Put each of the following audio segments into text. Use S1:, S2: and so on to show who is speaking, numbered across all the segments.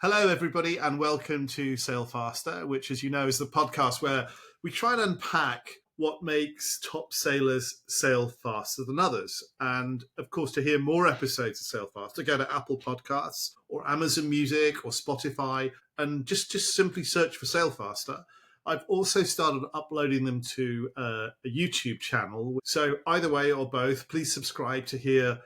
S1: Hello, everybody, and welcome to Sail Faster, which, as you know, is the podcast where we try and unpack what makes top sailors sail faster than others. And, of course, to hear more episodes of Sail Faster, go to Apple Podcasts or Amazon Music or Spotify and just simply search for Sail Faster. I've also started uploading them to a YouTube channel. So either way or both, please subscribe to hear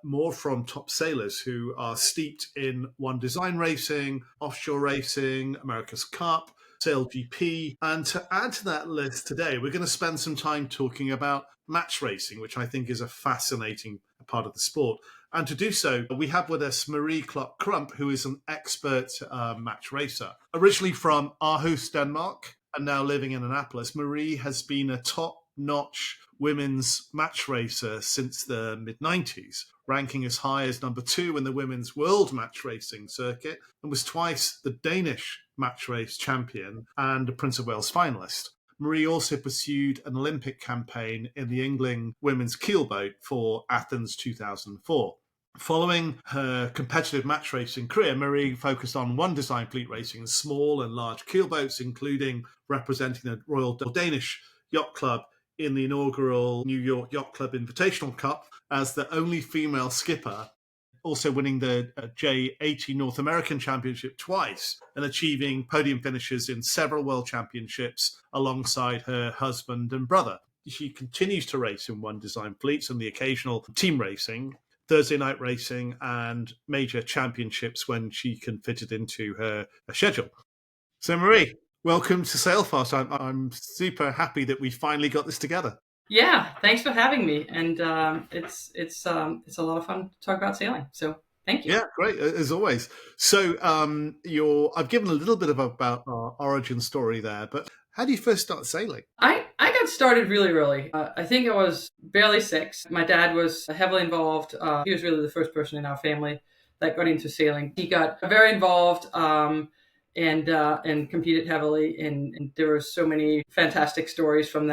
S1: more from top sailors who are steeped in one design racing, offshore racing, America's Cup, Sail GP. And to add to that list today, we're going to spend some time talking about match racing, which I think is a fascinating part of the sport. And to do so, we have with us Marie Klok Crump, who is an expert match racer. Originally from Aarhus, Denmark, and now living in Annapolis, Marie has been a top-notch women's match racer since the mid-90s, ranking as high as number 2 in the women's world match racing circuit, and was twice the Danish match race champion and a Prince of Wales finalist. Marie also pursued an Olympic campaign in the Yngling women's keelboat for Athens 2004. Following her competitive match racing career, Marie focused on one design fleet racing, small and large keelboats, including representing the Royal Danish Yacht Club in the inaugural New York Yacht Club Invitational Cup as the only female skipper, also winning the J80 North American Championship twice and achieving podium finishes in several world championships alongside her husband and brother. She continues to race in one design fleets and the occasional team racing, Thursday night racing, and major championships when she can fit it into her schedule. So, Marie, welcome to Sailfast. I'm super happy that we finally got this together.
S2: Yeah, thanks for having me, and it's a lot of fun to talk about sailing. So thank you.
S1: Yeah, great as always. So I've given a little bit about our origin story there, but how do you first start sailing?
S2: I got started really early. I think I was barely 6. My dad was heavily involved. He was really the first person in our family that got into sailing. He got very involved. And competed heavily, and there were so many fantastic stories from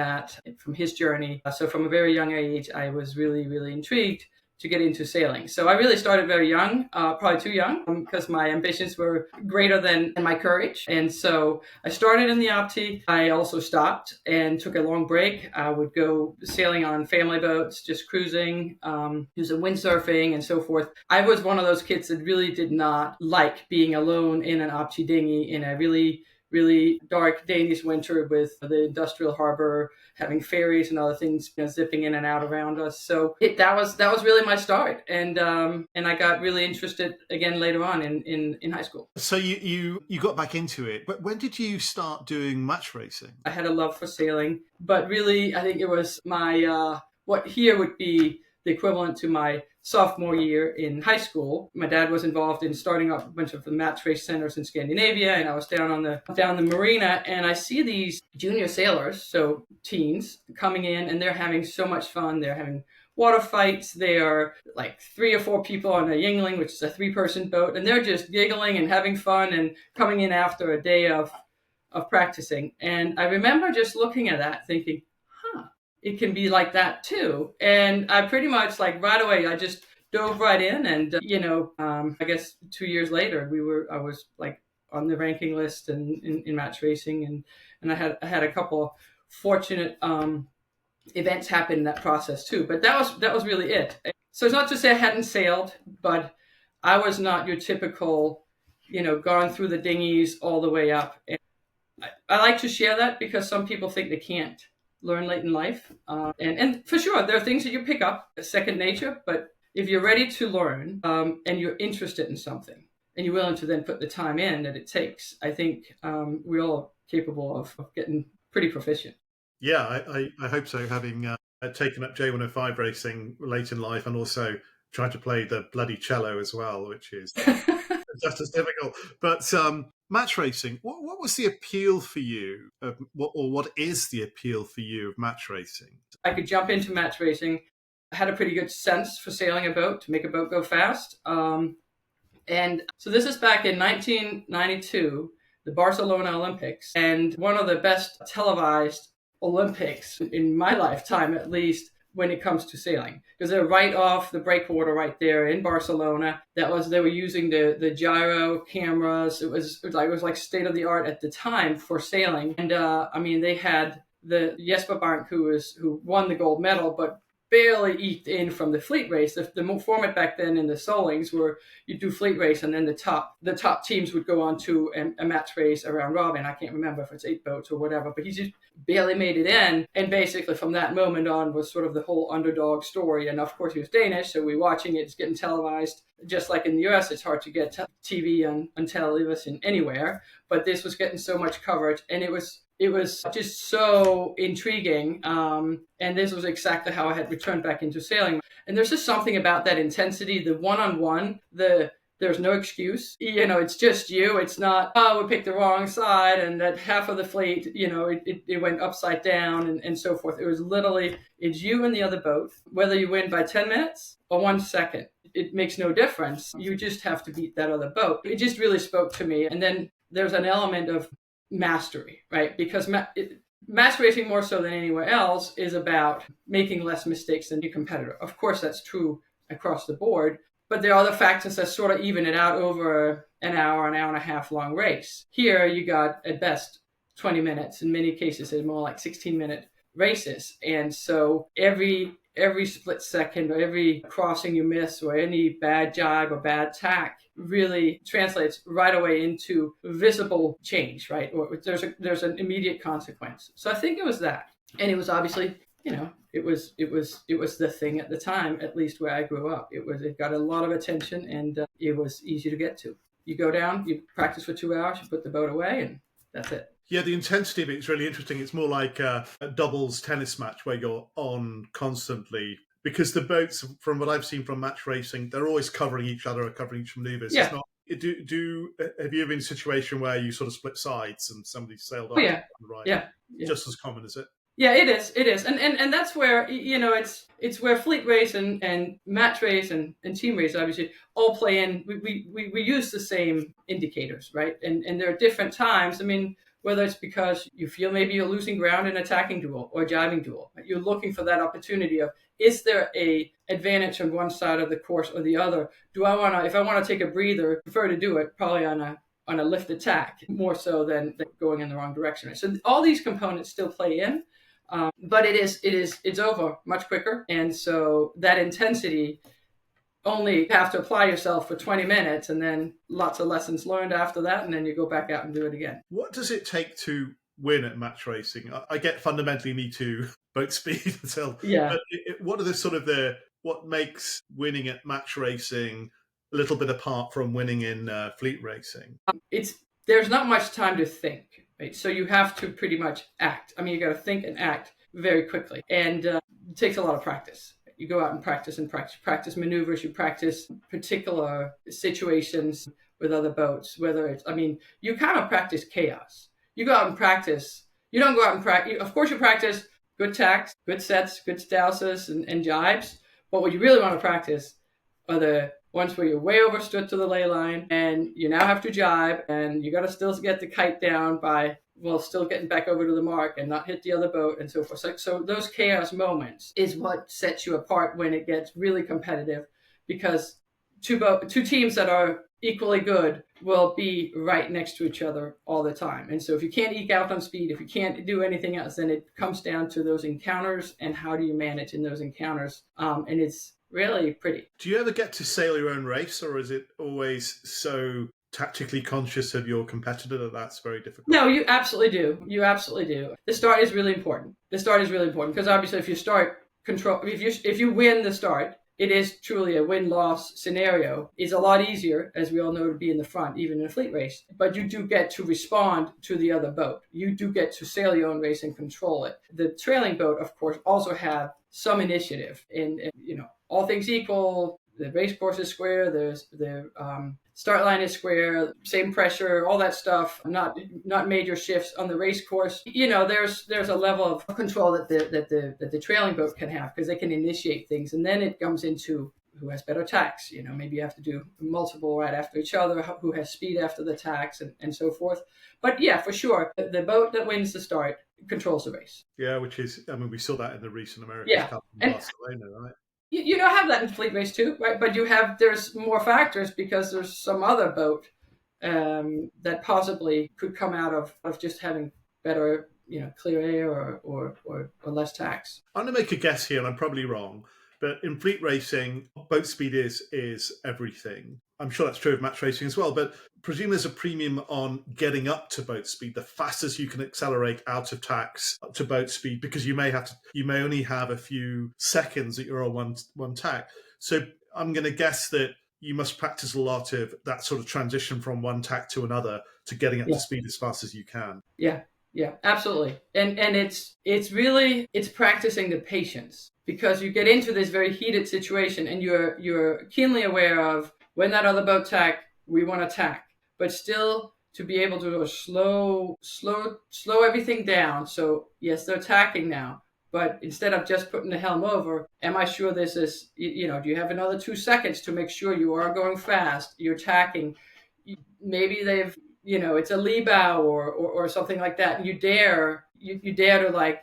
S2: his journey. So from a very young age, I was really, really intrigued to get into sailing. So I really started very young, probably too young, because my ambitions were greater than my courage. And so I started in the Opti. I also stopped and took a long break. I would go sailing on family boats, just cruising, do some windsurfing and so forth. I was one of those kids that really did not like being alone in an Opti dinghy in a really, really dark Danish winter with the industrial harbor having ferries and other things, zipping in and out around us. So that was really my start, and I got really interested again later on in high school.
S1: So you got back into it, but when did you start doing match racing?
S2: I had a love for sailing, but really I think it was my what here would be the equivalent to my sophomore year in high school. My dad was involved in starting up a bunch of the match race centers in Scandinavia, and I was down the marina, and I see these junior sailors, so teens, coming in, and they're having so much fun. They're having water fights. They are like 3 or 4 people on a Yngling, which is a 3-person boat, and they're just giggling and having fun and coming in after a day of practicing. And I remember just looking at that thinking, it can be like that too. And I pretty much right away, I just dove right in, and I guess 2 years later, I was on the ranking list and in match racing, and I had a couple fortunate events happen in that process too. But that was really it. So it's not to say I hadn't sailed, but I was not your typical, gone through the dinghies all the way up. And I like to share that because some people think they can't learn late in life. And for sure, there are things that you pick up, second nature, but if you're ready to learn and you're interested in something and you're willing to then put the time in that it takes, I think we're all capable of getting pretty proficient.
S1: Yeah, I hope so, having taken up J105 racing late in life and also tried to play the bloody cello as well, which is just as difficult. But match racing, what was the appeal for you, what is the appeal for you of match racing?
S2: I could jump into match racing. I had a pretty good sense for sailing a boat, to make a boat go fast. And so this is back in 1992, the Barcelona Olympics, and one of the best televised Olympics in my lifetime, at least, when it comes to sailing, because they're right off the breakwater right there in Barcelona. They were using the gyro cameras. It was like state of the art at the time for sailing. And they had the Jesper Bank, who won the gold medal, but barely eked in from the fleet race. The format back then in the Solings were you do fleet race, and then the top teams would go on to a match race around robin. I can't remember if it's 8 boats or whatever, but he just barely made it in. And basically from that moment on was sort of the whole underdog story. And of course he was Danish, so we're watching it. It's getting televised. Just like in the US, it's hard to get TV on television anywhere, but this was getting so much coverage, and it was just so intriguing. And this was exactly how I had returned back into sailing. And there's just something about that intensity, the one-on-one, there's no excuse. It's just you. It's not, we picked the wrong side and that half of the fleet, it went upside down and so forth. It was literally, it's you and the other boat, whether you win by 10 minutes or 1 second. It makes no difference. You just have to beat that other boat. It just really spoke to me. And then there's an element of mastery, right? Because match racing, more so than anywhere else, is about making less mistakes than your competitor. Of course, that's true across the board, but there are other factors that sort of even it out over an hour and a half long race. Here, you got at best 20 minutes. In many cases, it's more like 16-minute races. And so every split second or every crossing you miss or any bad jibe or bad tack really translates right away into visible change, right? Or there's an immediate consequence. So I think it was that. And it was obviously, it was the thing at the time, at least where I grew up. It got a lot of attention, and it was easy to get to. You go down, you practice for 2 hours, you put the boat away, and that's it.
S1: Yeah, the intensity of it is really interesting. It's more like a doubles tennis match where you're on constantly, because the boats, from what I've seen from match racing, they're always covering each other or covering each manoeuvres.
S2: Yeah.
S1: It's not. Have you ever been in a situation where you sort of split sides and somebody sailed off?
S2: Yeah.
S1: Right.
S2: Yeah.
S1: Just as common, is it?
S2: Yeah, it is, and that's where it's where fleet race and match race and team race obviously all play in. We use the same indicators, right? And there are different times. I mean, whether it's because you feel maybe you're losing ground in a attacking duel or a jiving duel, you're looking for that opportunity of, is there a advantage on one side of the course or the other? If I want to take a breather, prefer to do it probably on a lift attack more so than going in the wrong direction. So all these components still play in. But it's over much quicker. And so that intensity, only have to apply yourself for 20 minutes and then lots of lessons learned after that. And then you go back out and do it again.
S1: What does it take to win at match racing? I get fundamentally need to boat speed and so.
S2: Yeah.
S1: But what are what makes winning at match racing a little bit apart from winning in fleet racing?
S2: There's not much time to think. Right? So you have to pretty much act. I mean, you got to think and act very quickly. And it takes a lot of practice. You go out and practice practice maneuvers. You practice particular situations with other boats, you kind of practice chaos. You go out and practice. You don't go out and practice. Of course, you practice good tacks, good sets, good stouses and jibes. But what you really want to practice are the ones where you're way overstood to the ley line and you now have to jibe and you got to still get the kite down while still getting back over to the mark and not hit the other boat and so forth. So those chaos moments is what sets you apart when it gets really competitive, because two teams that are equally good will be right next to each other all the time. And so if you can't eke out on speed, if you can't do anything else, then it comes down to those encounters and how do you manage in those encounters. And it's really pretty.
S1: Do you ever get to sail your own race, or is it always so tactically conscious of your competitor that's very difficult?
S2: No, you absolutely do. The start is really important. Because obviously if you win the start, it is truly a win-loss scenario. It's a lot easier, as we all know, to be in the front, even in a fleet race. But you do get to respond to the other boat. You do get to sail your own race and control it. The trailing boat, of course, also have some initiative. And all things equal, the race course is square. The start line is square. Same pressure, all that stuff. Not major shifts on the race course. There's a level of control that the trailing boat can have, because they can initiate things, and then it comes into who has better tacks. Maybe you have to do multiple right after each other. Who has speed after the tacks and so forth. But yeah, for sure, the boat that wins the start controls the race.
S1: Yeah, which is, I mean, we saw that in the recent America's
S2: Yeah.
S1: Cup in
S2: And
S1: Barcelona, right?
S2: you don't have that in fleet race too, right? But there's more factors because there's some other boat that possibly could come out of just having better, clear air or less tax.
S1: I'm going to make a guess here, and I'm probably wrong, but in fleet racing, boat speed is everything. I'm sure that's true of match racing as well, but presume there's a premium on getting up to boat speed, the fastest you can accelerate out of tax up to boat speed, because you may only have a few seconds that you're on one tack. So I'm going to guess that you must practice a lot of that sort of transition from one tack to another to getting up to speed as fast as you can.
S2: Yeah. Yeah, absolutely. And it's practicing the patience, because you get into this very heated situation and you're keenly aware of when that other boat tack, we want to tack, but still to be able to slow everything down. So yes, they're tacking now, but instead of just putting the helm over, am I sure this is, do you have another 2 seconds to make sure you are going fast, you're tacking? Maybe they've, it's a lee bow or something like that, and you dare to like,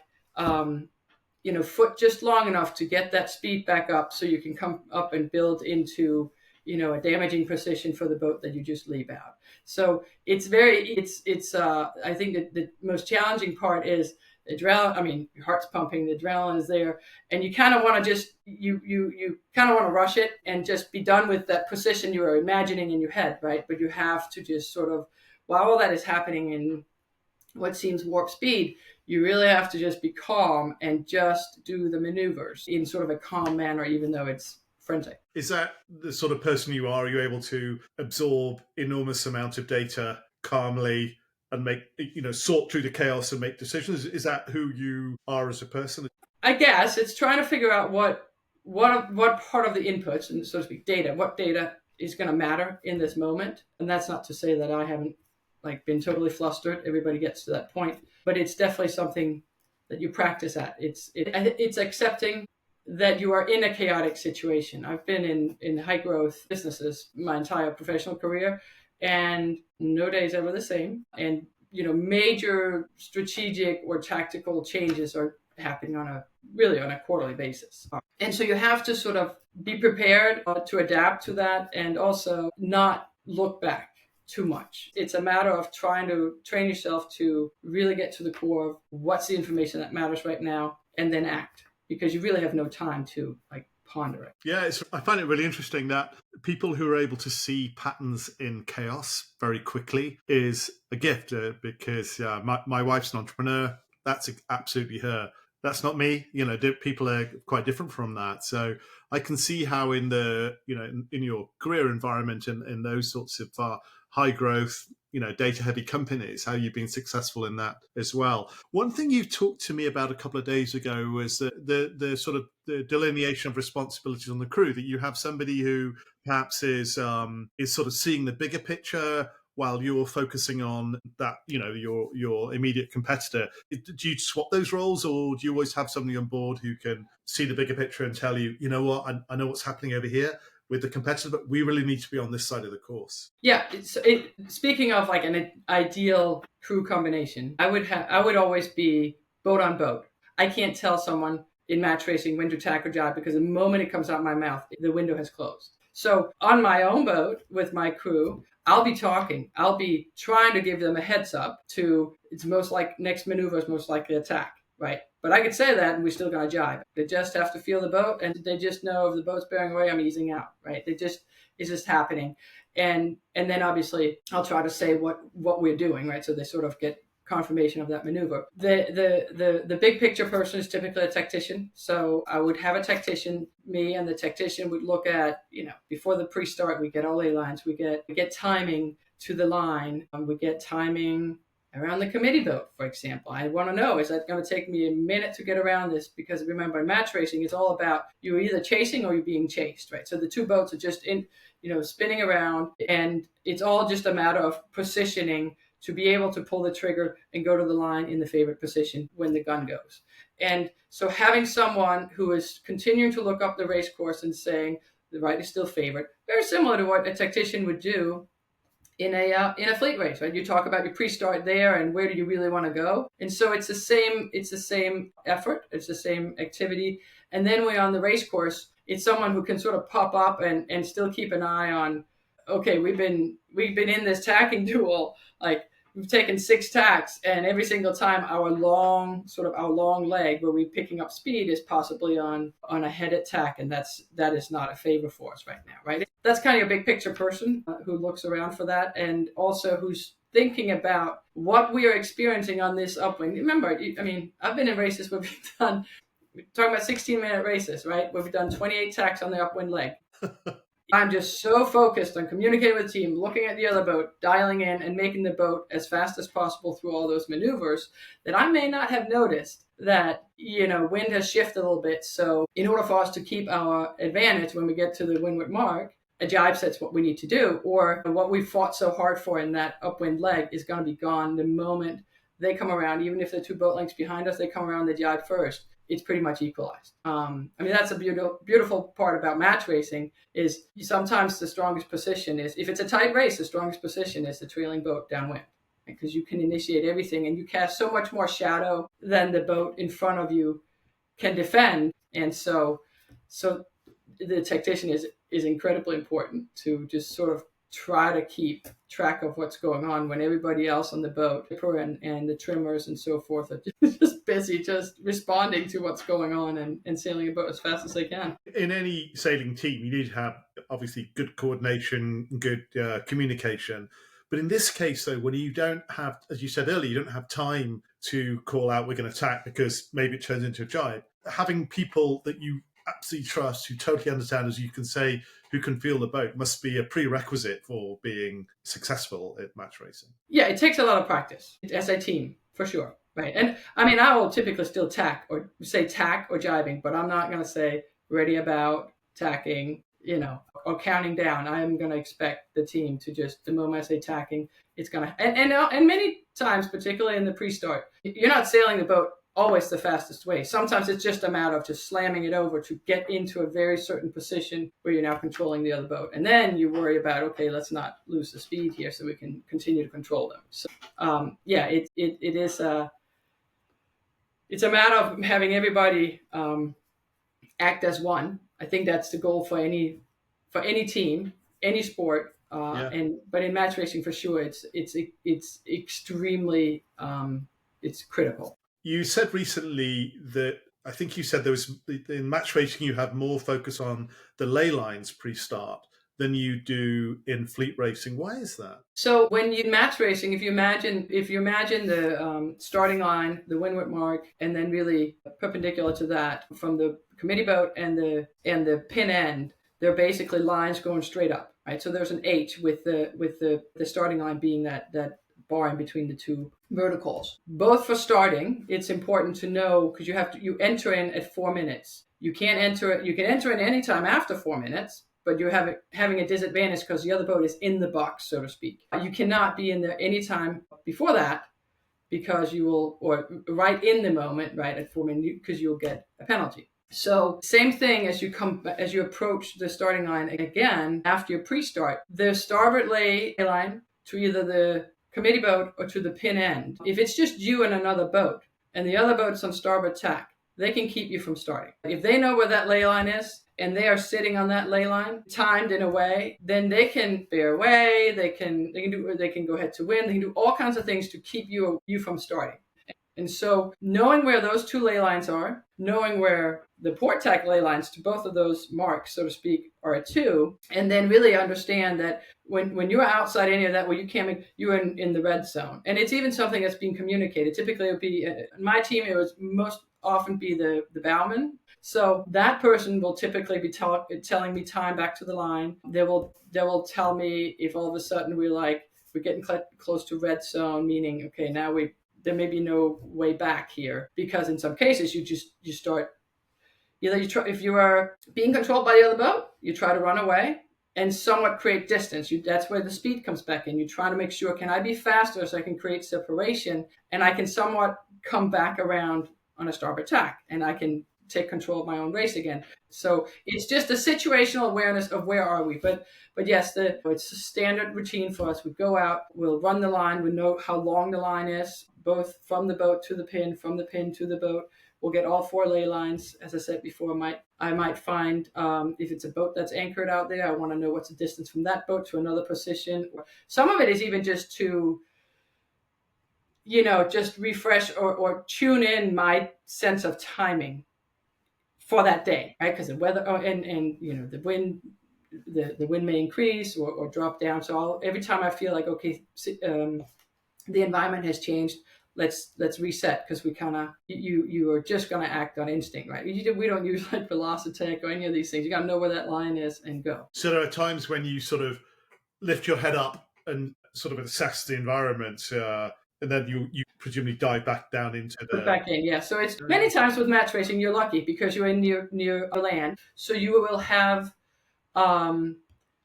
S2: foot just long enough to get that speed back up so you can come up and build into, a damaging position for the boat that you just lee bowed. So it's I think that the most challenging part is adrenaline. I mean, your heart's pumping, the adrenaline is there, and you kind of want to just you kind of want to rush it and just be done with that position you are imagining in your head, right? But you have to just sort of, while all that is happening in what seems warp speed, you really have to just be calm and just do the maneuvers in sort of a calm manner, even though it's frantic.
S1: Is that the sort of person you are? Are you able to absorb enormous amount of data calmly and make, sort through the chaos and make decisions? Is that who you are as a person?
S2: I guess it's trying to figure out what part of the inputs, and so to speak, what data is going to matter in this moment. And that's not to say that I haven't been totally flustered. Everybody gets to that point, but it's definitely something that you practice at. It's accepting that you are in a chaotic situation. I've been in high growth businesses my entire professional career, and no day is ever the same. And major strategic or tactical changes are happening on a quarterly basis. And so you have to sort of be prepared to adapt to that, and also not look back too much. It's a matter of trying to train yourself to really get to the core of what's the information that matters right now, and then act, because you really have no time to ponder it.
S1: Yeah, I find it really interesting that people who are able to see patterns in chaos very quickly is a gift, because my wife's an entrepreneur. That's absolutely her. That's not me. People are quite different from that. So I can see how in the, in your career environment and in those sorts of high growth, data heavy companies, how you've been successful in that as well. One thing you talked to me about a couple of days ago was the sort of the delineation of responsibilities on the crew, that you have somebody who perhaps is sort of seeing the bigger picture while you're focusing on that, your immediate competitor. Do you swap those roles, or do you always have somebody on board who can see the bigger picture and tell you, what, I know what's happening over here with the competitor, but we really need to be on this side of the course?
S2: Yeah. Speaking of an ideal crew combination, I would always be boat on boat. I can't tell someone in match racing when to tack or jibe, because the moment it comes out of my mouth, the window has closed. So on my own boat with my crew, I'll be talking. I'll be trying to give them a heads up to, it's most like next maneuver is most likely attack, right? But I could say that and we're still going to jibe. They just have to feel the boat, and they just know if the boat's bearing away, I'm easing out, right? It's just happening. And then obviously I'll try to say what we're doing, right? So they sort of get confirmation of that maneuver. The big picture person is typically a tactician. So I would have a tactician, me, and the tactician would look at, before the pre-start, we get all ley lines, we get timing to the line, we get timing around the committee boat, for example. I want to know, is that going to take me a minute to get around this? Because remember, in match racing, it's all about you're either chasing or you're being chased, right? So the two boats are just spinning around, and it's all just a matter of positioning to be able to pull the trigger and go to the line in the favorite position when the gun goes. And so having someone who is continuing to look up the race course and saying the right is still favorite, very similar to what a tactician would do in a fleet race, right? You talk about your pre-start there and where do you really want to go, and so it's the same effort, it's the same activity, and then we're on the race course. It's someone who can sort of pop up and still keep an eye on. Okay, we've been in this tacking duel, like we've taken 6 tacks, and every single time our long leg where we're picking up speed is possibly on a headed tack, and that is not a favor for us right now, right? That's kind of a big picture person who looks around for that, and also who's thinking about what we are experiencing on this upwind. Remember, I mean, I've been in races where we're talking about 16-minute races, right? Where we've done 28 tacks on the upwind leg. I'm just so focused on communicating with the team, looking at the other boat, dialing in, and making the boat as fast as possible through all those maneuvers that I may not have noticed that, wind has shifted a little bit. So in order for us to keep our advantage when we get to the windward mark, a jibe set's what we need to do, or what we fought so hard for in that upwind leg is going to be gone the moment they come around. Even if they're 2 boat lengths behind us, they come around the jibe first. It's pretty much equalized. I mean, that's a beautiful part about match racing is sometimes the strongest position is, if it's a tight race, the strongest position is the trailing boat downwind, because you can initiate everything and you cast so much more shadow than the boat in front of you can defend. And so the tactician is incredibly important to just sort of try to keep track of what's going on when everybody else on the boat and the trimmers and so forth are just busy just responding to what's going on and sailing a boat as fast as they can.
S1: In any sailing team, you need to have obviously good coordination, good communication. But in this case, though, when you don't have, as you said earlier, you don't have time to call out, we're going to attack because maybe it turns into a jibe, having people that you absolutely trust, who totally understand, as you can say, who can feel the boat, must be a prerequisite for being successful at match racing.
S2: Yeah, it takes a lot of practice as a team, for sure. Right. And I mean, I will typically still tack or jibing, but I'm not going to say ready about tacking, or counting down. I'm going to expect the team to just, the moment I say tacking, it's going to, and many times, particularly in the pre-start, you're not sailing the boat always the fastest way. Sometimes it's just a matter of just slamming it over to get into a very certain position where you're now controlling the other boat. And then you worry about, okay, let's not lose the speed here so we can continue to control them. So, it's a matter of having everybody act as one. I think that's the goal for any team, any sport. But in match racing, for sure, it's extremely it's critical.
S1: You said recently that, I think you said there was, in match racing, you have more focus on the ley lines pre-start than you do in fleet racing. Why is that?
S2: So when you match racing, if you imagine the starting line, the windward mark, and then really perpendicular to that from the committee boat and the pin end, they're basically lines going straight up, right? So there's an H with the starting line being that bar in between the 2 verticals. Both for starting, it's important to know, because you enter in at 4 minutes. You can enter in any time after 4 minutes, but you're having a disadvantage because the other boat is in the box, so to speak. You cannot be in there anytime before that, because you will, or right in the moment, right at 4 minutes, because you'll get a penalty. So same thing as you approach the starting line again after your pre-start, the starboard ley line to either the committee boat or to the pin end. If it's just you and another boat, and the other boat's on starboard tack, they can keep you from starting. If they know where that ley line is, and they are sitting on that ley line, timed in a way, then they can bear away, they can go head to wind, they can do all kinds of things to keep you from starting. And so knowing where those 2 ley lines are, knowing where the port tack ley lines to both of those marks, so to speak, are at 2, and then really understand that when you're outside any of that, where you're in the red zone. And it's even something that's being communicated. Typically it would be, in my team, it would most often be the bowman. So that person will typically be telling me time back to the line. They will tell me if all of a sudden we're getting close to red zone, meaning, okay, now there may be no way back here, because in some cases you start, if you are being controlled by the other boat, you try to run away and somewhat create distance. That's where the speed comes back in. You try to make sure, can I be faster so I can create separation and I can somewhat come back around on a starboard tack, and I can take control of my own race again. So it's just a situational awareness of where are we. But yes, it's a standard routine for us. We go out, we'll run the line, we know how long the line is, both from the boat to the pin, from the pin to the boat. We'll get all 4 ley lines. As I said before, I might find, if it's a boat that's anchored out there, I want to know what's the distance from that boat to another position. Some of it is even just to, just refresh or tune in my sense of timing for that day, right? Because the weather, and the wind, the wind may increase or drop down. So every time I feel like, okay, the environment has changed, let's reset, because we kind of, you are just going to act on instinct, right? We don't use like Velocitech or any of these things. You got to know where that line is and go.
S1: So there are times when you sort of lift your head up and sort of assess the environment, and then you presumably dive back down into the...
S2: Put back in, yeah. So it's many times with match racing, you're lucky because you're in near a land, so you will have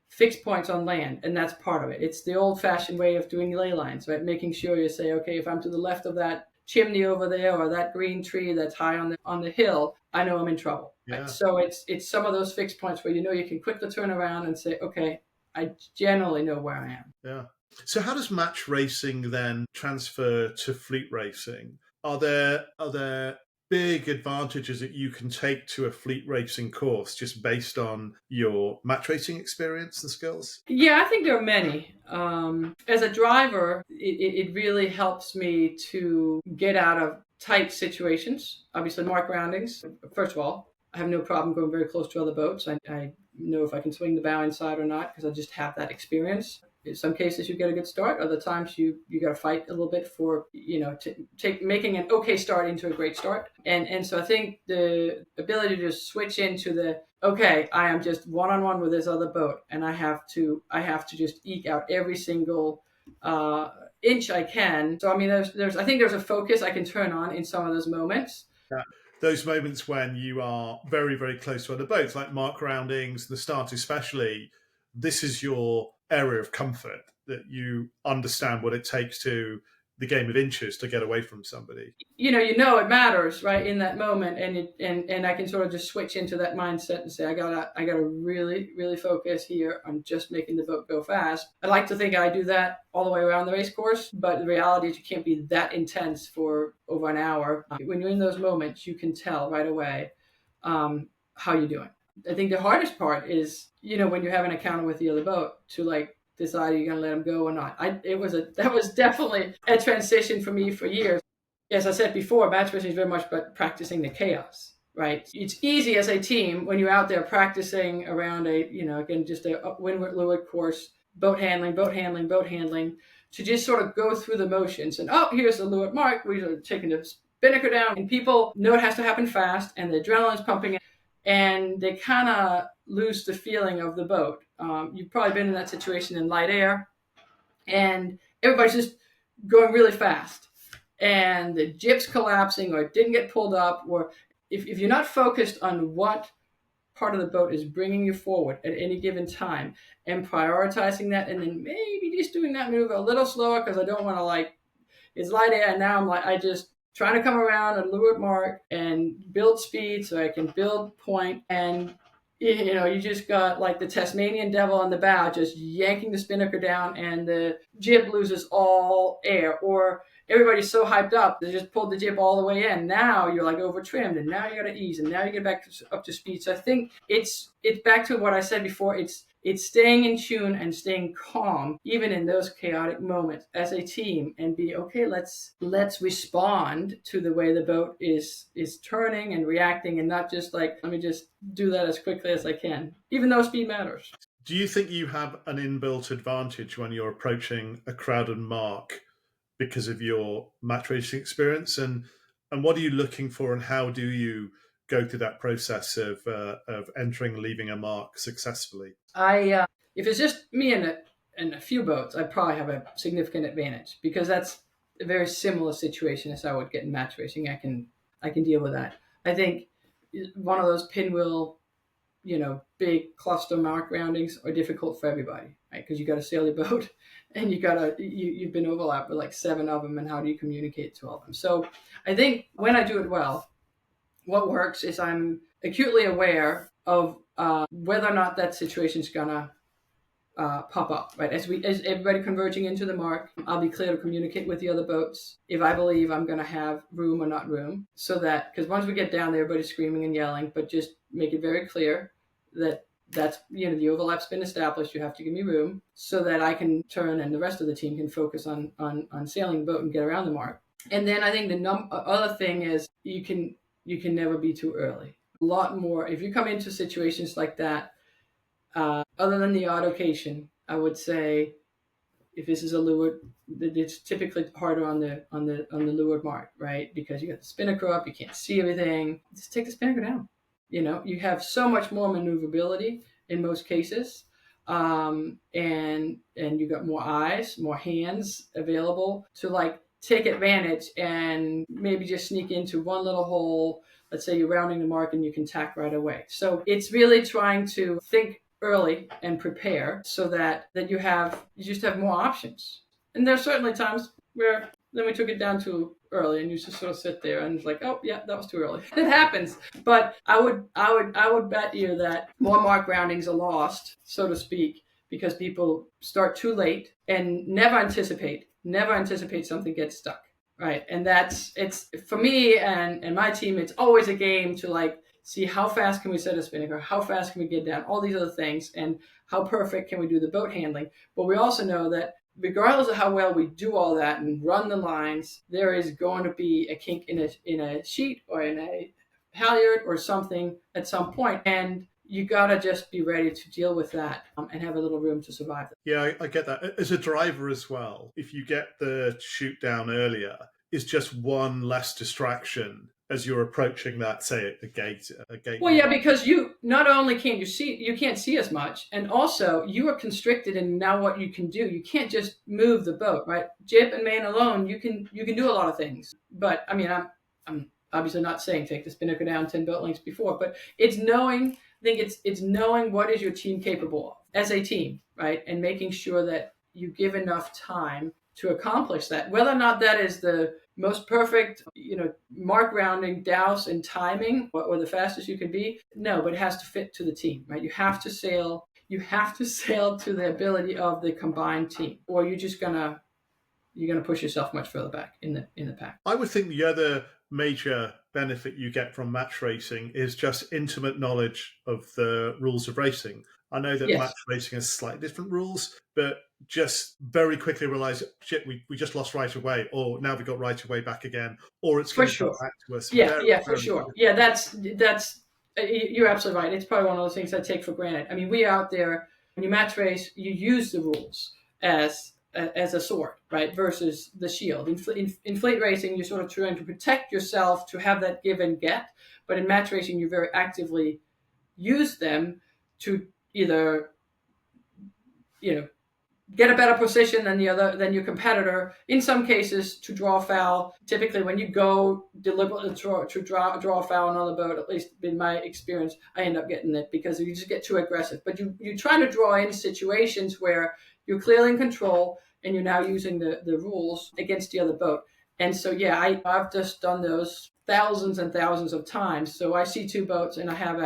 S2: fixed points on land, and that's part of it. It's the old-fashioned way of doing ley lines, right? Making sure you say, okay, if I'm to the left of that chimney over there or that green tree that's high on the hill, I know I'm in trouble.
S1: Yeah.
S2: Right? So it's some of those fixed points where you can quickly turn around and say, okay, I generally know where I am.
S1: Yeah. So how does match racing then transfer to fleet racing? Are there big advantages that you can take to a fleet racing course just based on your match racing experience and skills?
S2: Yeah, I think there are many. As a driver, it really helps me to get out of tight situations. Obviously, mark roundings. First of all, I have no problem going very close to other boats. I know if I can swing the bow inside or not because I just have that experience. In some cases, you get a good start. Other times, you got to fight a little bit for making an okay start into a great start. And so I think the ability to just switch into okay, I am just one-on-one with this other boat, and I have to just eke out every single inch I can. So I mean, I think there's a focus I can turn on in some of those moments.
S1: Yeah. Those moments when you are very, very close to other boats, like mark roundings, the start especially, this is your area of comfort, that you understand what it takes to the game of inches to get away from somebody.
S2: It matters, right, in that moment, and I can sort of just switch into that mindset and say, I gotta really, really focus here on just making the boat go fast. I like to think I do that all the way around the race course, but the reality is you can't be that intense for over an hour. When you're in those moments, you can tell right away how you're doing. I think the hardest part is, when you have an encounter with the other boat, to decide you're going to let them go or not. That was definitely a transition for me for years. As I said before, match racing is very much about practicing the chaos, right? It's easy as a team when you're out there practicing around just a windward leeward course, boat handling, to just sort of go through the motions. And here's the leeward mark. We're taking the spinnaker down, and people know it has to happen fast, and the adrenaline's pumping, and they kind of lose the feeling of the boat. You've probably been in that situation in light air, and everybody's just going really fast, and the jib's collapsing, or it didn't get pulled up, or if you're not focused on what part of the boat is bringing you forward at any given time and prioritizing that, and then maybe just doing that maneuver a little slower because I don't want to it's light air, and now I just trying to come around a leeward mark and build speed so I can build point, and you just got like the Tasmanian devil on the bow just yanking the spinnaker down, and the jib loses all air, or everybody's so hyped up they just pulled the jib all the way in. Now you're over trimmed, and now you got to ease, and now you get back up to speed. So I think it's back to what I said before. It's staying in tune and staying calm, even in those chaotic moments as a team, and be okay. Let's respond to the way the boat is turning and reacting, and not just let me just do that as quickly as I can, even though speed matters.
S1: Do you think you have an inbuilt advantage when you're approaching a crowded mark because of your match racing experience, and what are you looking for, and how do you go through that process of entering and leaving a mark successfully?
S2: If it's just me and a few boats, I probably have a significant advantage, because that's a very similar situation as I would get in match racing. I can deal with that. I think one of those pinwheel, big cluster mark roundings are difficult for everybody, right? Because you got to sail your boat, and you've been overlapped with 7 of them, and how do you communicate to all of them? So I think when I do it well, what works is I'm acutely aware of whether or not that situation's gonna pop up, right? As everybody converging into the mark, I'll be clear to communicate with the other boats if I believe I'm going to have room or not room, so that, because once we get down there, everybody's screaming and yelling, but just make it very clear that that's, the overlap's been established. You have to give me room so that I can turn and the rest of the team can focus on sailing the boat and get around the mark. And then I think the other thing is you can never be too early. A lot more if you come into situations like that. Other than the odd occasion, I would say if this is a leeward, it's typically harder on the leeward mark, right? Because you got the spinnaker up, you can't see everything. Just take the spinnaker down. You have so much more maneuverability in most cases, and you got more eyes, more hands available to take advantage and maybe just sneak into one little hole. Let's say you're rounding the mark and you can tack right away. So it's really trying to think early and prepare so that you just have more options. And there's certainly times where then we took it down too early and you just sort of sit there and it's like, oh yeah, that was too early. It happens. But I would bet you that more mark roundings are lost, so to speak, because people start too late and never anticipate something gets stuck. Right. And it's for me and my team, it's always a game to see how fast can we set a spinnaker, how fast can we get down, all these other things, and how perfect can we do the boat handling. But we also know that regardless of how well we do all that and run the lines, there is going to be a kink in a sheet or in a halyard or something at some point. And you got to just be ready to deal with that and have a little room to survive it.
S1: Yeah, I get that. As a driver as well, if you get the shoot down earlier, it's just one less distraction as you're approaching that, say, a gate.
S2: Well, yeah, because you not only can't you can't see as much, and also you are constricted in now what you can do. You can't just move the boat, right? Jib and main alone, you can do a lot of things. But I mean, I'm obviously not saying take the spinnaker down 10 boat lengths before, but it's knowing. I think it's knowing what is your team capable of as a team, right? And making sure that you give enough time to accomplish that. Whether or not that is the most perfect, mark rounding, douse, and timing, or the fastest you can be, no, but it has to fit to the team, right? You have to sail to the ability of the combined team, or you're gonna push yourself much further back in the pack.
S1: I would think the other major benefit you get from match racing is just intimate knowledge of the rules of racing. I know that match racing has slightly different rules, but just very quickly realize, shit, we just lost right away, or now we got right away back again, or it's going to come back to us.
S2: For sure. Yeah, that's you're absolutely right. It's probably one of those things I take for granted. I mean, we out there, when you match race, you use the rules as a sword, right, versus the shield. In fleet racing, you're sort of trying to protect yourself to have that give and get, but in match racing, you very actively use them to either, get a better position than than your competitor. In some cases, to draw a foul. Typically, when you go deliberately to draw a foul on another boat, at least in my experience, I end up getting it because you just get too aggressive. But you try to draw in situations where you're clearly in control and you're now using the rules against the other boat. And so, yeah, I've just done those thousands and thousands of times. So I see two boats and I have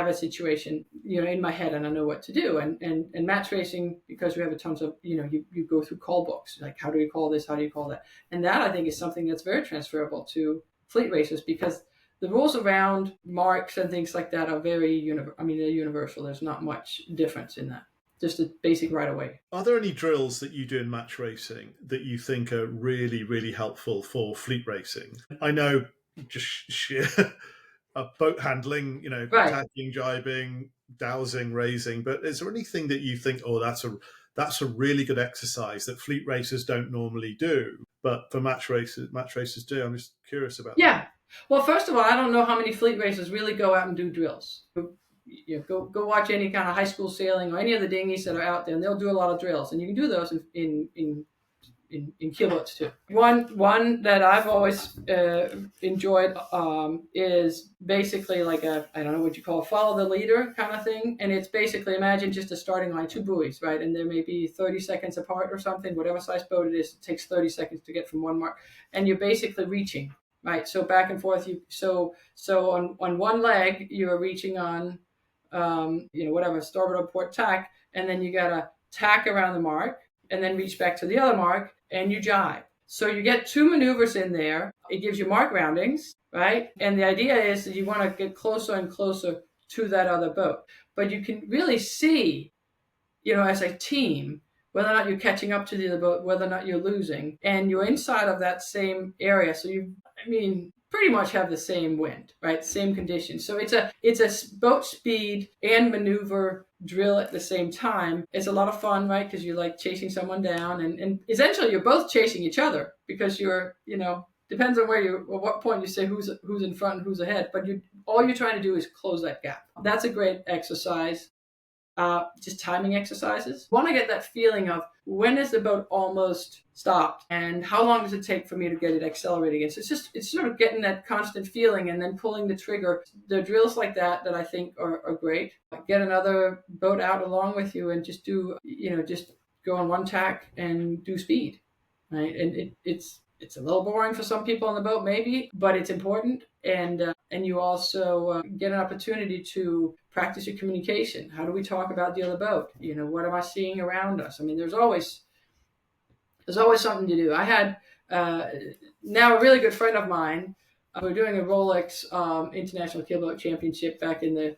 S2: a situation, in my head, and I know what to do. And match racing, because we have a tons of, you go through call books, like how do you call this? How do you call that? And that, I think, is something that's very transferable to fleet racers, because the rules around marks and things like that are very they're universal. There's not much difference in that. Just a basic right away.
S1: Are there any drills that you do in match racing that you think are really, really helpful for fleet racing? I know just sheer boat handling,
S2: right,
S1: tacking, jibing, dowsing, raising, but is there anything that you think, that's a really good exercise that fleet racers don't normally do, but for match racers do? I'm just curious about that.
S2: Yeah. Well, first of all, I don't know how many fleet racers really go out and do drills. Go watch any kind of high school sailing or any of the dinghies that are out there, and they'll do a lot of drills, and you can do those in keelboats too. One that I've always enjoyed is basically like I don't know what you call follow the leader kind of thing, and it's basically, imagine just a starting line, two buoys, right, and there may be 30 seconds apart or something, whatever size boat it is, it takes 30 seconds to get from one mark, and you're basically reaching. right? So back and forth. So on one leg you're reaching on, whatever, starboard or port tack, and then you gotta tack around the mark, and then reach back to the other mark, and you jibe. So you get two maneuvers in there. It gives you mark roundings, right? And the idea is that you want to get closer and closer to that other boat. But you can really see, as a team, whether or not you're catching up to the other boat, whether or not you're losing, and you're inside of that same area. So pretty much have the same wind, right? Same conditions. So it's a boat speed and maneuver drill at the same time. It's a lot of fun, right? Because you're like chasing someone down, and essentially you're both chasing each other, because you're, depends on what point you say who's in front and who's ahead, but all you're trying to do is close that gap. That's a great exercise. Just timing exercises. Want to get that feeling of when is the boat almost stopped, and how long does it take for me to get it accelerating again. So it's sort of getting that constant feeling and then pulling the trigger. There are drills like that I think are great. Get another boat out along with you and just do, just go on one tack and do speed, right? And it's a little boring for some people on the boat, maybe, but it's important. And you also get an opportunity to practice your communication. How do we talk about the other boat? What am I seeing around us? There's always something to do. I had now a really good friend of mine. We were doing a Rolex International Keelboat Championship back in the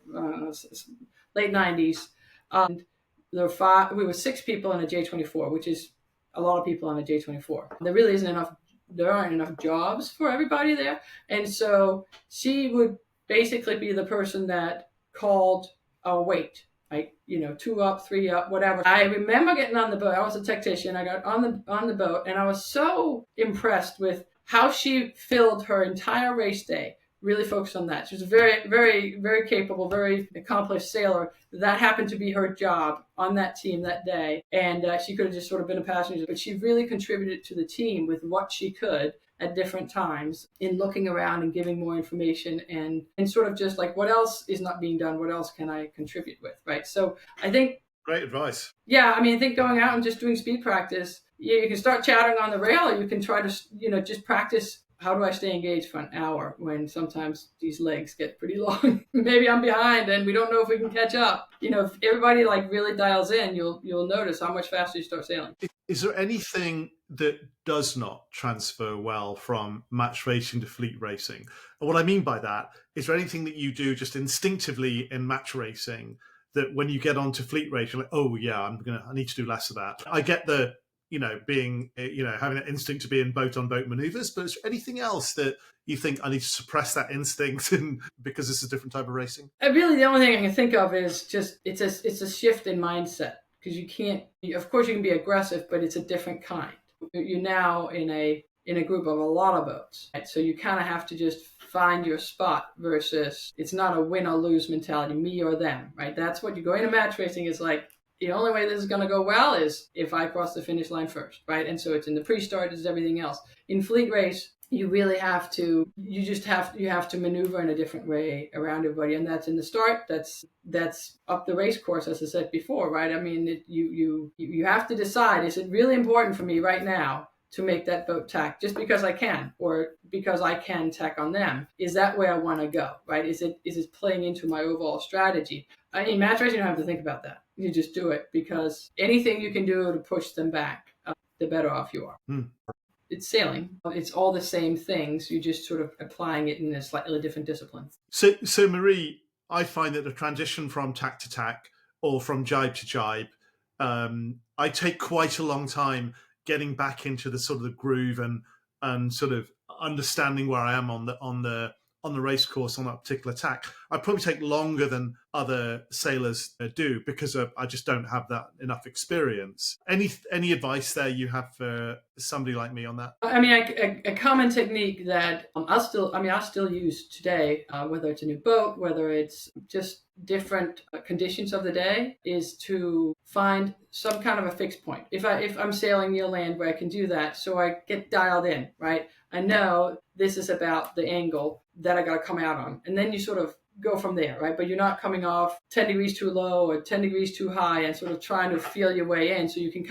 S2: late 90s. And we were 6 people on a J24, which is a lot of people on a J24. There aren't enough jobs for everybody there. And so she would basically be the person that called our weight, like, 2 up, 3 up, whatever. I remember getting on the boat. I was a tactician. I got on the boat, and I was so impressed with how she filled her entire race day. Really focused on that. She was a very, very, very capable, very accomplished sailor. That happened to be her job on that team that day. And she could have just sort of been a passenger, but she really contributed to the team with what she could at different times in looking around and giving more information and sort of just like, what else is not being done? What else can I contribute with, right? So I think...
S1: Great advice.
S2: Yeah, I think going out and just doing speed practice, you can start chattering on the rail, or you can try to, just practice. How do I stay engaged for an hour when sometimes these legs get pretty long? Maybe I'm behind and we don't know if we can catch up. If everybody really dials in, you'll notice how much faster you start sailing.
S1: Is there anything that does not transfer well from match racing to fleet racing? And what I mean by that, is there anything that you do just instinctively in match racing that when you get onto fleet racing, like, oh yeah, I need to do less of that. I get the being, having that instinct to be in boat-on-boat maneuvers. But is there anything else that you think I need to suppress that instinct because it's a different type of racing?
S2: Really, the only thing I can think of is just it's a shift in mindset, because you can't. Of course, you can be aggressive, but it's a different kind. You're now in a group of a lot of boats, right? So you kind of have to just find your spot versus it's not a win or lose mentality, me or them, right? That's what you go into match racing is like. The only way this is going to go well is if I cross the finish line first, right? And so it's in the pre-start, it's everything else. In fleet race, you really have to maneuver in a different way around everybody, and that's in the start. That's up the race course, as I said before, right? You have to decide: is it really important for me right now to make that boat tack just because I can, or because I can tack on them? Is that where I want to go, right? Is it playing into my overall strategy? In match racing, you don't have to think about that. You just do it, because anything you can do to push them back, the better off you are. It's sailing. It's all the same things. You're just sort of applying it in a slightly different discipline.
S1: So Marie, I find that the transition from tack to tack or from jibe to jibe, I take quite a long time getting back into the sort of the groove and sort of understanding where I am on the race course on that particular tack. I probably take longer than other sailors do because I just don't have that enough experience. Any advice there you have for somebody like me on that?
S2: A common technique that I still use today, whether it's a new boat, whether it's just different conditions of the day, is to find some kind of a fixed point. If I'm sailing near land where I can do that, so I get dialed in, right? I know this is about the angle that I got to come out on. And then you sort of go from there, right? But you're not coming off 10 degrees too low or 10 degrees too high and sort of trying to feel your way in. So you can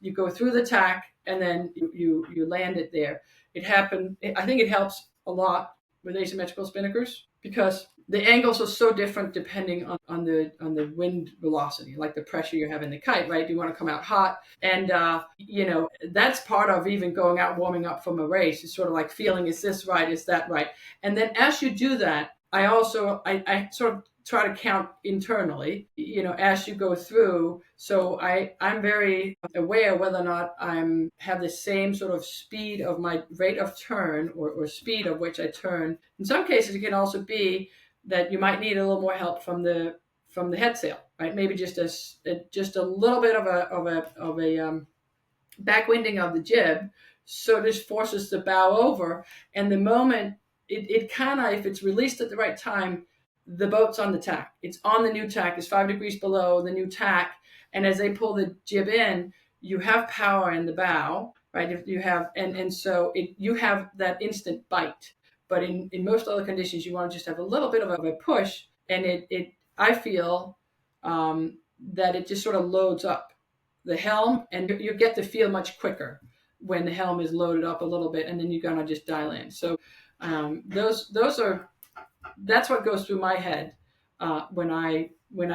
S2: you go through the tack and then you land it there. I think it helps a lot with asymmetrical spinnakers because the angles are so different depending on the wind velocity, like the pressure you have in the kite, right? You want to come out hot. And, that's part of even going out warming up from a race. It's sort of like feeling, is this right? Is that right? And then as you do that, I sort of try to count internally, as you go through. So I'm very aware whether or not have the same sort of speed of my rate of turn or speed of which I turn. In some cases, it can also be that you might need a little more help from the head sail, right? Maybe just a little bit of a backwinding of the jib, so this forces the bow over, and the moment it kind of, if it's released at the right time, the boat's on the tack. It's on the new tack. It's 5 degrees below the new tack, and as they pull the jib in, you have power in the bow, right? If you have, and so you have that instant bite. But in most other conditions, you want to just have a little bit of a push, and I feel that it just sort of loads up the helm, and you get to feel much quicker when the helm is loaded up a little bit, and then you're gonna just dial in. So that's what goes through my head when I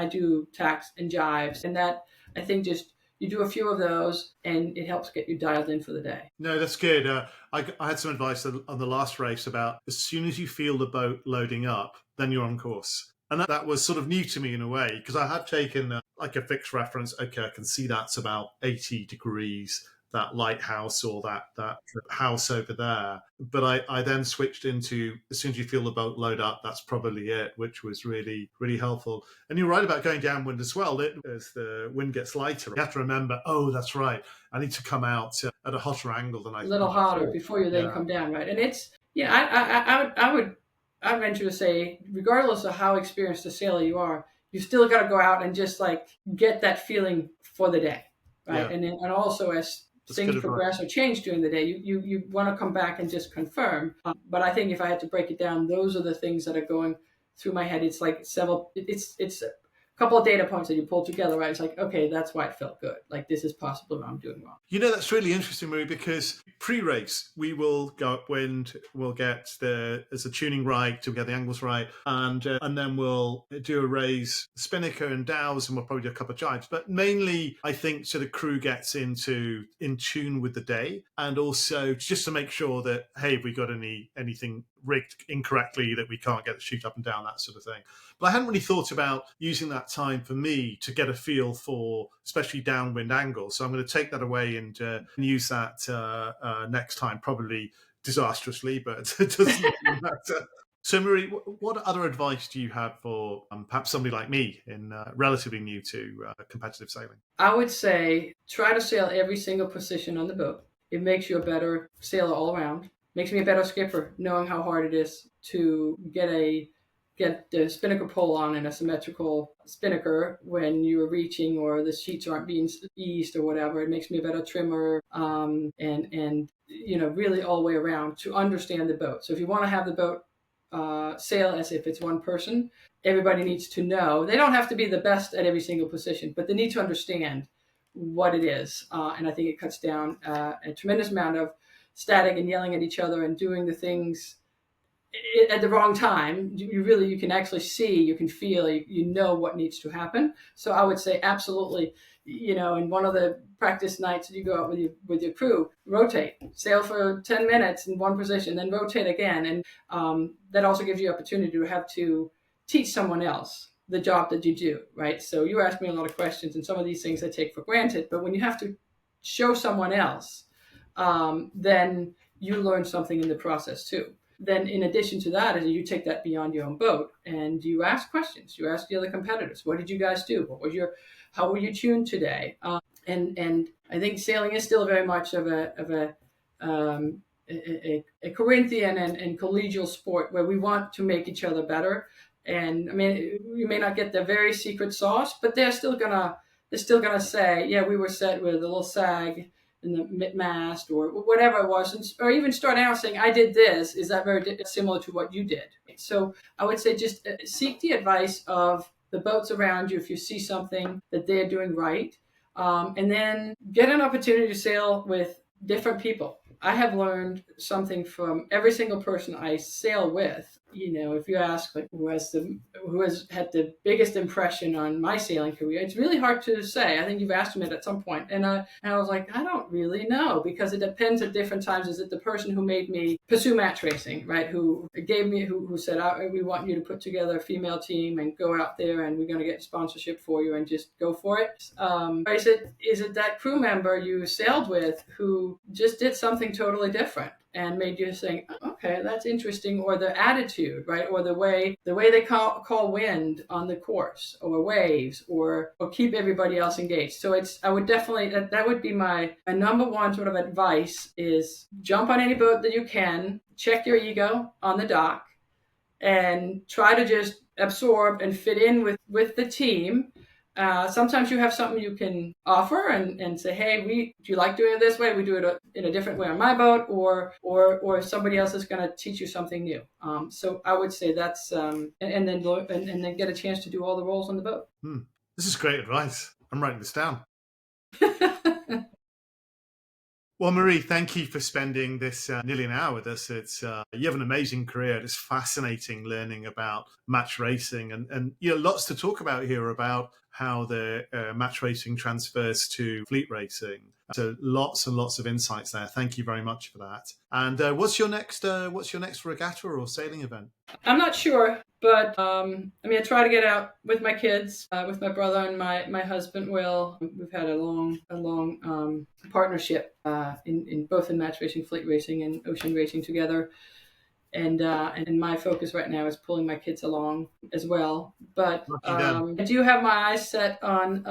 S2: do tacks and jives, and that I think just you do a few of those and it helps get you dialed in for the day.
S1: No, that's good. I had some advice on the last race about as soon as you feel the boat loading up, then you're on course. And that was sort of new to me in a way, because I had taken like a fixed reference. Okay, I can see that's about 80 degrees, that lighthouse or that house over there. But I then switched into, as soon as you feel the boat load up, that's probably it, which was really, really helpful. And you're right about going downwind as well. As the wind gets lighter, you have to remember, oh, that's right, I need to come out at a hotter angle than I
S2: a little hotter before you then come down, right? And it's, I venture to say, regardless of how experienced a sailor you are, you still got to go out and just like get that feeling for the day, right? Yeah. And also as things progress or change during the day, you want to come back and just confirm. But I think if I had to break it down, those are the things that are going through my head. It's like it's a couple of data points that you pull together, right? It's like, okay, that's why it felt good. Like, this is possible I'm doing wrong.
S1: That's really interesting, Marie, because pre-race, we will go upwind, we'll get as a tuning right, to get the angles right, and then we'll do a raise spinnaker and dows, and we'll probably do a couple of jives. But mainly, I think, so the crew gets in tune with the day, and also just to make sure that, hey, have we got anything rigged incorrectly that we can't get the chute up and down, that sort of thing. But I hadn't really thought about using that time for me to get a feel for especially downwind angles. So I'm going to take that away and use that next time, probably disastrously, but it doesn't matter. So Marie, what other advice do you have for perhaps somebody like me in relatively new to competitive sailing?
S2: I would say try to sail every single position on the boat. It makes you a better sailor all around. Makes me a better skipper, knowing how hard it is to get the spinnaker pole on in a symmetrical spinnaker when you're reaching or the sheets aren't being eased or whatever. It makes me a better trimmer, and really all the way around to understand the boat. So if you want to have the boat sail as if it's one person, everybody needs to know. They don't have to be the best at every single position, but they need to understand what it is. And I think it cuts down a tremendous amount of static and yelling at each other and doing the things at the wrong time. You can actually see, you can feel, you know what needs to happen. So I would say absolutely, in one of the practice nights that you go out with your crew, rotate, sail for 10 minutes in one position, then rotate again. And that also gives you opportunity to have to teach someone else the job that you do, right? So you ask me a lot of questions, and some of these things I take for granted, but when you have to show someone else, then you learn something in the process too. Then in addition to that, you take that beyond your own boat and you ask questions. You ask the other competitors, what did you guys do? How were you tuned today? And I think sailing is still very much of a Corinthian and collegial sport where we want to make each other better. And I mean, you may not get the very secret sauce, but they're still gonna say, yeah, we were set with a little sag in the mast or whatever it was, or even start out saying, I did this. Is that very similar to what you did? So I would say just seek the advice of the boats around you if you see something that they're doing right, and then get an opportunity to sail with different people. I have learned something from every single person I sail with. If you ask like who has had the biggest impression on my sailing career, it's really hard to say. I think you've asked me it at some point, and I was like, I don't really know, because it depends at different times. Is it the person who made me pursue match racing, right? Who said, we want you to put together a female team and go out there, and we're going to get sponsorship for you, and just go for it. Or is it that crew member you sailed with who just did something totally different and made you think, okay, that's interesting? Or the attitude, right? Or the way they call wind on the course, or waves, or keep everybody else engaged. So I would definitely, that would be my number one sort of advice, is jump on any boat that you can, check your ego on the dock, and try to just absorb and fit in with the team. Sometimes you have something you can offer and say, hey, do you like doing it this way? We do it in a different way on my boat, or somebody else is going to teach you something new. So I would say that's and then get a chance to do all the roles on the boat.
S1: This is great advice. I'm writing this down. Well, Marie, thank you for spending this nearly an hour with us. You have an amazing career. It's fascinating learning about match racing, and lots to talk about here about how the match racing transfers to fleet racing. So lots and lots of insights there. Thank you very much for that. And what's your next regatta or sailing event?
S2: I'm not sure, but I try to get out with my kids, with my brother and my husband Will. We've had a long partnership in both in match racing, fleet racing, and ocean racing together. And my focus right now is pulling my kids along as well. But I do have my eyes set on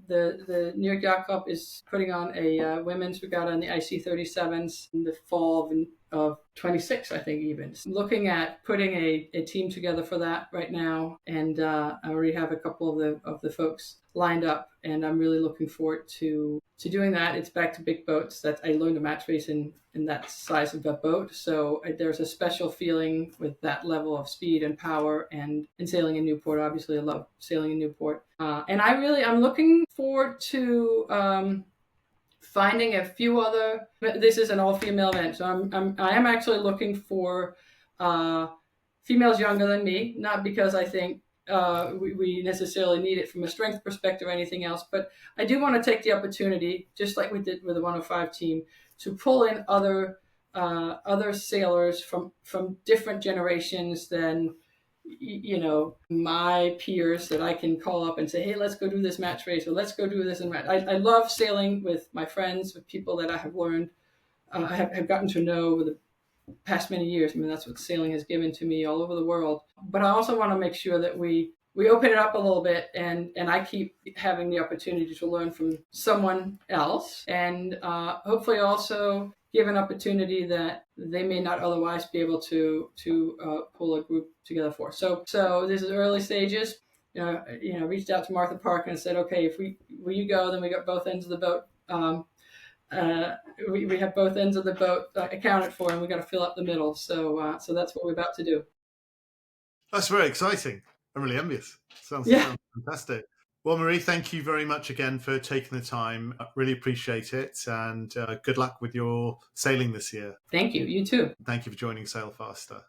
S2: the New York Yacht Club is putting on a women's regatta on the IC37s in the fall of 26, I think, even. Looking at putting a team together for that right now, and I already have a couple of the folks lined up, and I'm really looking forward to doing that. It's back to big boats that I learned to match race in that size of a boat. So there's a special feeling with that level of speed and power, and sailing in Newport. Obviously, I love sailing in Newport. And I'm looking forward to finding a few other. This is an all-female event, so I am actually looking for females younger than me. Not because I think we necessarily need it from a strength perspective or anything else, but I do want to take the opportunity, just like we did with the 105 team, to pull in other sailors from different generations than my peers, that I can call up and say, hey, let's go do this match race, or let's go do this. And I love sailing with my friends, with people that I have learned, I have gotten to know over the past many years. That's what sailing has given to me all over the world. But I also want to make sure that we open it up a little bit, and I keep having the opportunity to learn from someone else, and hopefully also give an opportunity that they may not otherwise be able to pull a group together for. So this is early stages. Reached out to Martha Park and said, okay, will you go? Then we got both ends of the boat. We have both ends of the boat accounted for, and we got to fill up the middle. So that's what we're about to do.
S1: That's very exciting. I'm really envious. Sounds fantastic. Well, Marie, thank you very much again for taking the time. I really appreciate it, and good luck with your sailing this year.
S2: Thank you. You too.
S1: Thank you for joining Sail Faster.